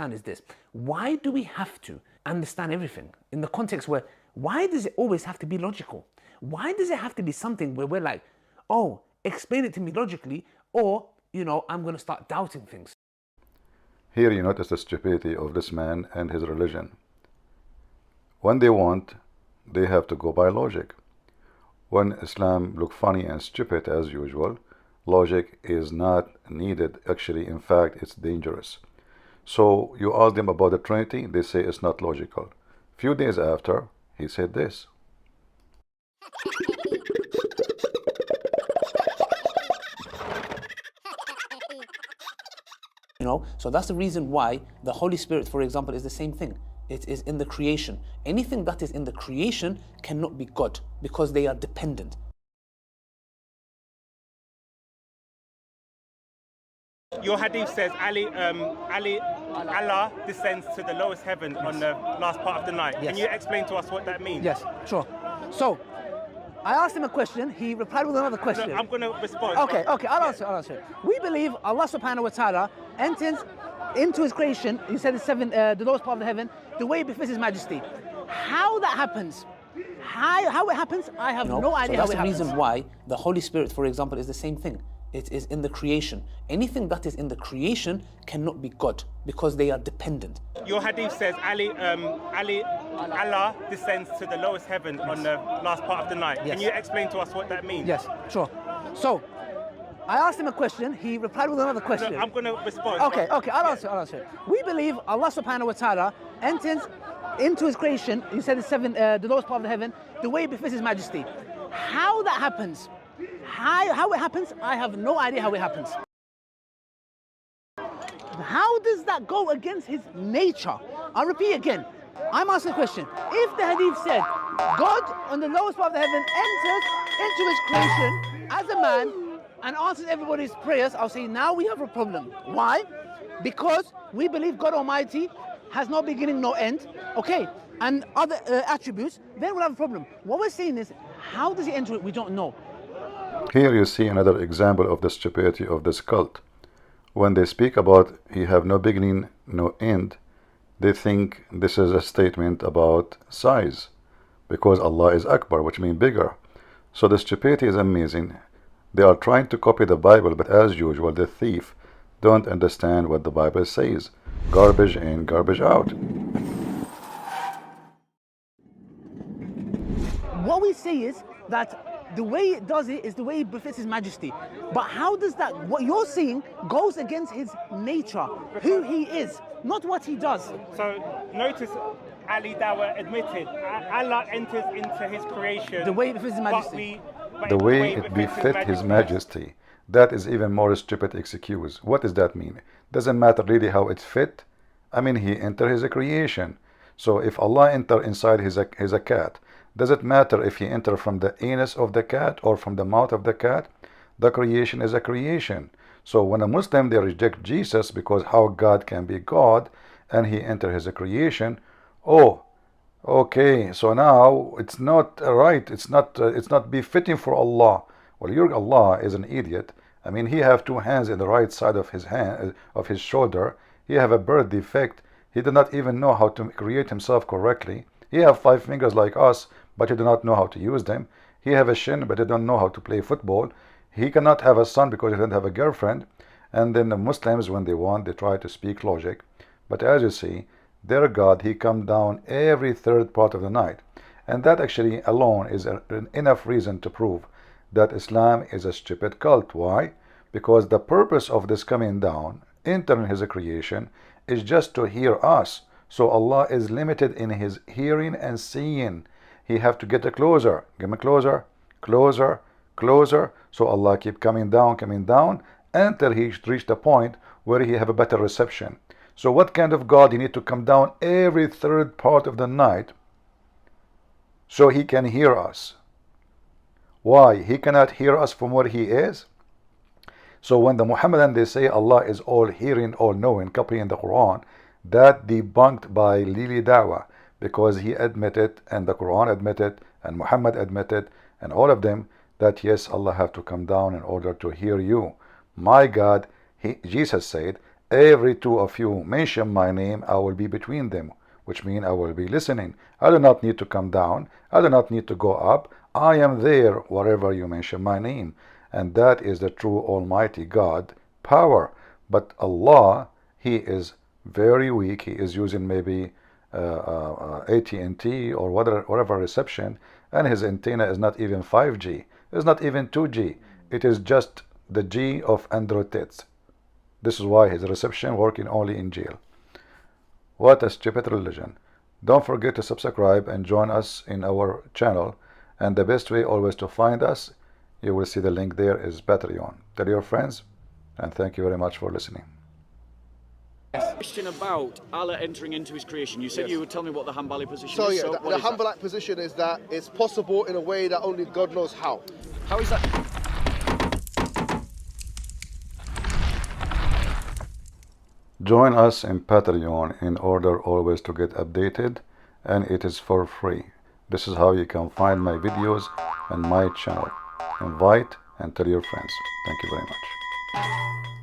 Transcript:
understand is this. Why do we have to understand everything in the context where, why does it always have to be logical? Why does it have to be something where we're like, oh, explain it to me logically, or, you know, I'm going to start doubting things? Here you notice the stupidity of this man and his religion. When they want, they have to go by logic. When Islam look funny and stupid as usual, logic is not needed. Actually, in fact, it's dangerous. So you ask them about the Trinity, they say it's not logical. Few days after, he said this. You know, so that's the reason why the Holy Spirit, for example, is the same thing. It is in the creation. Anything that is in the creation cannot be God because they are dependent. Your hadith says Allah descends to the lowest heaven on the last part of the night. Yes. Can you explain to us what that means? Yes, sure. So, I asked him a question, he replied with another question. No, I'm going to respond. Okay, I'll answer. We believe Allah subhanahu wa ta'ala enters into his creation, he said the lowest part of the heaven, the way it befits his majesty. How that happens, how it happens, I have no idea how it happens. That's the reason why the Holy Spirit, for example, is the same thing. It is in the creation. Anything that is in the creation cannot be God because they are dependent. Your hadith says Allah descends to the lowest heaven on the last part of the night. Yes. Can you explain to us what that means? Yes, sure. So, I asked him a question, he replied with another question. No, I'm going to respond. Okay, I'll answer. We believe Allah subhanahu wa ta'ala enters into his creation, he said the lowest part of the heaven, the way it befits his majesty. How that happens, how it happens, I have no idea how it happens. How does that go against his nature? I'll repeat again. I'm asking a question. If the hadith said God on the lowest part of the heaven enters into his creation as a man and answers everybody's prayers, I'll say now we have a problem. Why? Because we believe God Almighty has no beginning, no end. Okay, and other attributes, then we'll have a problem. What we're saying is, how does he enter it? We don't know. Here you see another example of the stupidity of this cult. When they speak about he have no beginning, no end, they think this is a statement about size, because Allah is Akbar, which means bigger. So the stupidity is amazing. They are trying to copy the Bible, but as usual, the thief don't understand what the Bible says. Garbage in, garbage out. What we say is that the way it does it is the way it befits his majesty. But how does that, what you're saying, goes against his nature, who he is, not what he does. So notice Ali Dawah admitted Allah enters into his creation. The way it befits his majesty. The way it befits his majesty. That is even more stupid excuse. What does that mean? Doesn't matter really how it fit. I mean, he entered his creation. So if Allah enter inside his cat, does it matter if he enter from the anus of the cat or from the mouth of the cat? The creation is a creation. So when a Muslim, they reject Jesus because how God can be God and he enter his creation. Oh, okay, so now it's not right. It's not befitting for Allah. Well, your Allah is an idiot. I mean, he have two hands in the right side of his hand, of his shoulder. He have a birth defect. He did not even know how to create himself correctly. He have 5 fingers like us, but he do not know how to use them. He have a shin, but he don't know how to play football. He cannot have a son because he doesn't have a girlfriend. And then the Muslims, when they want, they try to speak logic. But as you see, their God, he come down every third part of the night. And that actually alone is enough reason to prove that Islam is a stupid cult. Why? Because the purpose of this coming down, entering his creation, is just to hear us. So Allah is limited in his hearing and seeing. He have to get closer. Get me closer, closer, closer. So Allah keep coming down until he reach the point where he have a better reception. So what kind of God he need to come down every third part of the night so he can hear us? Why? He cannot hear us from where he is? So when the Muhammadan, they say Allah is all hearing, all knowing, copying the Quran, that debunked by Lili Dawah, because he admitted, and the Quran admitted, and Muhammad admitted, and all of them, that yes, Allah have to come down in order to hear you. My God, Jesus said, every two of you mention my name, I will be between them, which means I will be listening. I do not need to come down. I do not need to go up. I am there wherever you mention my name. And that is the true Almighty God power. But Allah, He is very weak. He is using maybe AT&T or whatever reception, and his antenna is not even 5G. It's not even 2G. It is just the G of Android tits. This is why his reception working only in jail. What a stupid religion. Don't forget to subscribe and join us in our channel. And the best way always to find us, you will see the link there, is Patreon. Tell your friends, and thank you very much for listening. Question about Allah entering into His creation. You said you would tell me what the Hanbali position So is. yeah, the Hanbali position is that it's possible in a way that only God knows how. How is that? Join us in Patreon in order always to get updated, and it is for free. This is how you can find my videos and my channel. Invite and tell your friends. Thank you very much.